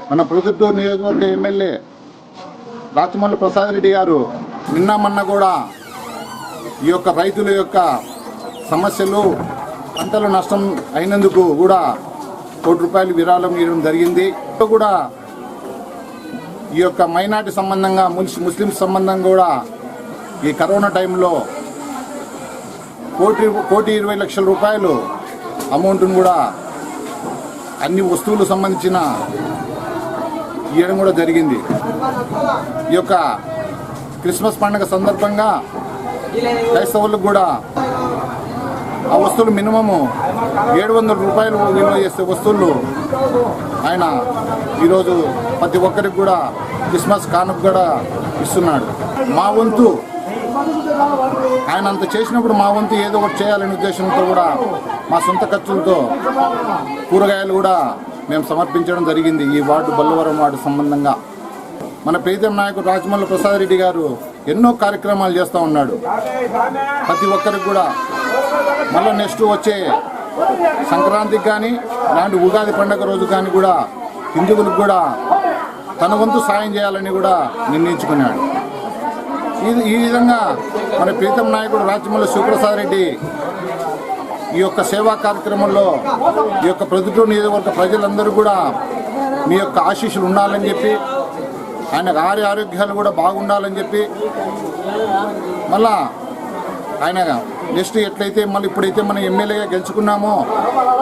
మన ప్రొద్దుటూరు నియోజకవర్గ ఎమ్మెల్యే రాచమల్లు ప్రసాద్ రెడ్డి గారు నిన్న మొన్న కూడా ఈ యొక్క రైతుల యొక్క సమస్యలు పంటలు నష్టం అయినందుకు కూడా ₹1 కోటి విరాళం ఇవ్వడం జరిగింది. కూడా ఈ యొక్క మైనార్టీ సంబంధంగా ముస్లిం సంబంధం కూడా ఈ కరోనా టైంలో ₹1,20,00,000 అమౌంట్ను కూడా అన్ని వస్తువులకు సంబంధించిన ఇవ్వడం కూడా జరిగింది. ఈ యొక్క క్రిస్మస్ పండుగ సందర్భంగా క్రైస్తవులకు కూడా ఆ వస్తువులు మినిమము ₹700 విలువ చేసే వస్తువులు ఆయన ఈరోజు ప్రతి ఒక్కరికి కూడా క్రిస్మస్ కానుక కూడా ఇస్తున్నాడు. మా వంతు ఆయన అంత చేసినప్పుడు మా వంతు ఏదో ఒకటి చేయాలనే ఉద్దేశంతో కూడా మా సొంత ఖర్చులతో కూరగాయలు కూడా మేము సమర్పించడం జరిగింది. ఈ వార్డు బల్లవరం వార్డు సంబంధంగా మన ప్రీతం నాయకుడు రాచమల్లు ప్రసాద్ రెడ్డి గారు ఎన్నో కార్యక్రమాలు చేస్తూ ఉన్నాడు. ప్రతి ఒక్కరికి కూడా మళ్ళీ నెక్స్ట్ వచ్చే సంక్రాంతికి కానీ ఇలాంటి ఉగాది పండుగ రోజు కానీ కూడా హిందువులకు కూడా తన వంతు సాయం చేయాలని కూడా నిర్ణయించుకున్నాడు. ఈ విధంగా మన ప్రీతం నాయకుడు రాచమల్లు శివప్రసాద్ రెడ్డి ఈ యొక్క సేవా కార్యక్రమంలో ఈ యొక్క ప్రొద్దుటూరు నియోజకవర్గ ప్రజలందరూ కూడా మీ యొక్క ఆశీస్సులు ఉండాలని చెప్పి ఆయన ఆరోగ్యాలు కూడా బాగుండాలని చెప్పి మళ్ళా ఆయన నెక్స్ట్ ఎట్లయితే మళ్ళీ ఇప్పుడైతే మనం ఎమ్మెల్యేగా గెలుచుకున్నామో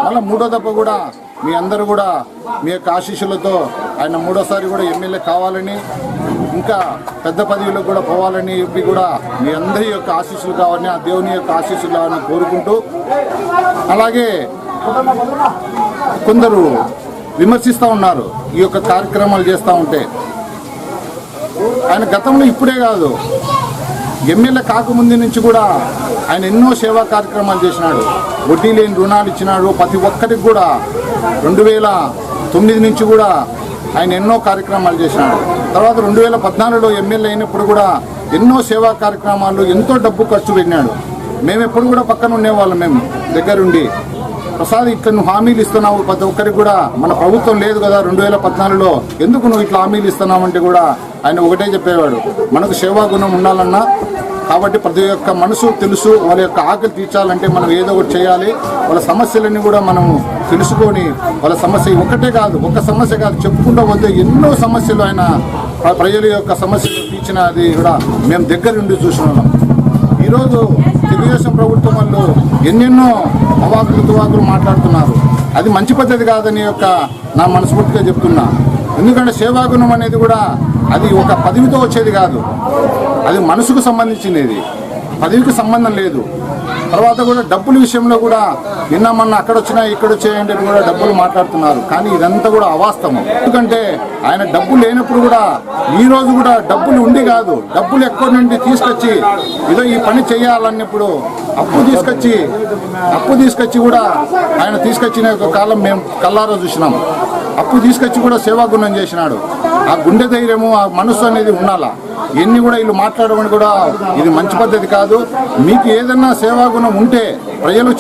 మళ్ళీ మూడో దఫా కూడా మీ అందరూ కూడా మీ యొక్క ఆశీస్సులతో ఆయన మూడోసారి కూడా ఎమ్మెల్యే కావాలని ఇంకా పెద్ద పదవిలో కూడా పోవాలని చెప్పి కూడా మీ అందరి యొక్క ఆశీస్సులు కావాలని ఆ దేవుని యొక్క ఆశీస్సులు కావాలని కోరుకుంటూ అలాగే కొందరు విమర్శిస్తూ ఉన్నారు ఈ యొక్క కార్యక్రమాలు చేస్తూ ఉంటే. ఆయన గతంలో ఇప్పుడే కాదు ఎమ్మెల్యే కాకముందు నుంచి కూడా ఆయన ఎన్నో సేవా కార్యక్రమాలు చేసినాడు. వడ్డీ లేని రుణాలు ఇచ్చినాడు ప్రతి ఒక్కరికి కూడా. 2009 నుంచి కూడా ఆయన ఎన్నో కార్యక్రమాలు చేసినాడు. తర్వాత 2014లో ఎమ్మెల్యే అయినప్పుడు కూడా ఎన్నో సేవా కార్యక్రమాలు ఎంతో డబ్బు ఖర్చు పెట్టినాడు. మేము ఎప్పుడు కూడా పక్కన ఉండేవాళ్ళం. మేము దగ్గరుండి ప్రసాద్ ఇట్లా నువ్వు హామీలు ఇస్తున్నావు ప్రతి ఒక్కరికి కూడా, మన ప్రభుత్వం లేదు కదా 2014లో ఎందుకు నువ్వు ఇట్లా హామీలు ఇస్తున్నావు అంటే కూడా ఆయన ఒకటే చెప్పేవాడు, మనకు సేవా గుణం ఉండాలన్నా కాబట్టి ప్రతి ఒక్క మనసు తెలుసు వాళ్ళ యొక్క ఆకలి తీర్చాలంటే మనం ఏదో ఒకటి చేయాలి. వాళ్ళ సమస్యలన్నీ కూడా మనము తెలుసుకొని వాళ్ళ సమస్య ఒకటే కాదు ఒక్క సమస్య కాదు చెప్పుకుంటూ పోతే ఎన్నో సమస్యలు ఆయన ప్రజల యొక్క సమస్యలు తీర్చినది కూడా మేము దగ్గరుండి చూస్తున్నాం. ఈరోజు తెలుగుదేశం ప్రభుత్వం వాళ్ళు ఎన్నెన్నో అవాకులు తువాకులు మాట్లాడుతున్నారు. అది మంచి పద్ధతి కాదని యొక్క నా మనస్ఫూర్తిగా చెప్తున్నా. ఎందుకంటే సేవాగుణం అనేది కూడా అది ఒక పదవితో వచ్చేది కాదు, అది మనసుకు సంబంధించినది, పదవికి సంబంధం లేదు. తర్వాత కూడా డబ్బుల విషయంలో కూడా నిన్న మొన్న అక్కడ వచ్చినా ఇక్కడ వచ్చాయంటే కూడా డబ్బులు మాట్లాడుతున్నారు. కానీ ఇదంతా కూడా అవాస్తవం. ఎందుకంటే ఆయన డబ్బులు లేనప్పుడు కూడా ఈ రోజు కూడా డబ్బులు ఉండి కాదు, డబ్బులు ఎక్కడి నుండి తీసుకొచ్చి ఏదో ఈ పని చేయాలన్నప్పుడు అప్పు తీసుకొచ్చి కూడా ఆయన తీసుకొచ్చిన కాలం మేము కల్లారా చూసినాం. అప్పు తీసుకొచ్చి కూడా సేవాగుణం చేసినాడు. ఆ గుండె ధైర్యము ఆ మనసు అనేది ఉండాలా. ఎన్ని కూడా వీళ్ళు మాట్లాడమని కూడా ఇది మంచి పద్ధతి కాదు. మీకు ఏదన్నా సేవాగుణం ఉంటే ప్రజలు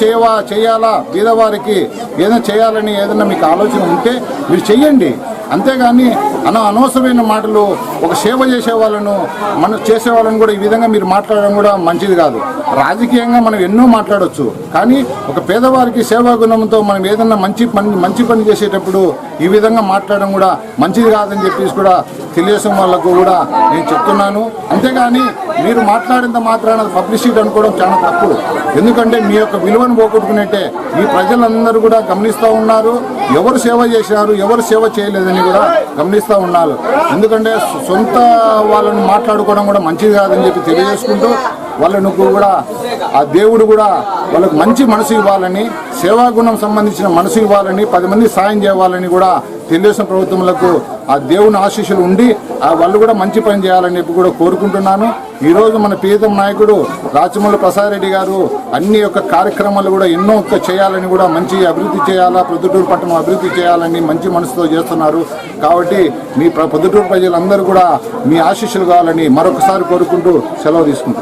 చేయాలా పేదవారికి ఏదైనా చేయాలని ఏదైనా మీకు ఆలోచన ఉంటే మీరు చెయ్యండి. అంతేగాని అనవసరమైన మాటలు ఒక సేవ చేసే వాళ్ళను కూడా ఈ విధంగా మీరు మాట్లాడడం కూడా మంచిది కాదు. రాజకీయంగా మనం ఎన్నో మాట్లాడవచ్చు, కానీ ఒక పేదవారికి సేవాగుణంతో మనం ఏదన్నా మంచి పని చేసేటప్పుడు ఈ విధంగా మాట్లాడడం కూడా మంచిది కాదని చెప్పేసి కూడా తెలుగుదేశం వాళ్ళకు కూడా నేను చెప్తున్నాను. అంతేగాని మీరు మాట్లాడినంత మాత్రాన పబ్లిసిటీ అనుకోవడం చాలా తప్పు. ఎందుకంటే మీ యొక్క విలువను పోగొట్టుకునేట్టే ఈ ప్రజలందరూ కూడా గమనిస్తూ ఉన్నారు. ఎవరు సేవ చేశారు ఎవరు సేవ చేయలేదని కూడా గమనిస్తూ ఉన్నారు. ఎందుకంటే సొంత వాళ్ళని మాట్లాడుకోవడం కూడా మంచిది కాదని చెప్పి తెలియజేసుకుంటూ వాళ్ళను కూడా ఆ దేవుడు కూడా వాళ్ళకు మంచి మనసు ఇవ్వాలని, సేవాగుణం సంబంధించిన మనసు ఇవ్వాలని, 10 మంది సాయం చేయాలని కూడా తెలుగుదేశం ప్రభుత్వములకు ఆ దేవుని ఆశీస్సులు ఉండి వాళ్ళు కూడా మంచి పని చేయాలని చెప్పి కూడా కోరుకుంటున్నాను. ఈరోజు మన ప్రీతం నాయకుడు రాచమల్లు ప్రసాద్ రెడ్డి గారు అన్ని యొక్క కార్యక్రమాలు కూడా ఎన్నో చేయాలని కూడా మంచి అభివృద్ధి చేయాలా, ప్రొద్దుటూరు పట్టణం అభివృద్ధి చేయాలని మంచి మనసుతో చేస్తున్నారు. కాబట్టి మీ ప్రొద్దుటూరు ప్రజలందరూ కూడా మీ ఆశీస్సులు కావాలని మరొకసారి కోరుకుంటూ సెలవు తీసుకుంటున్నాను.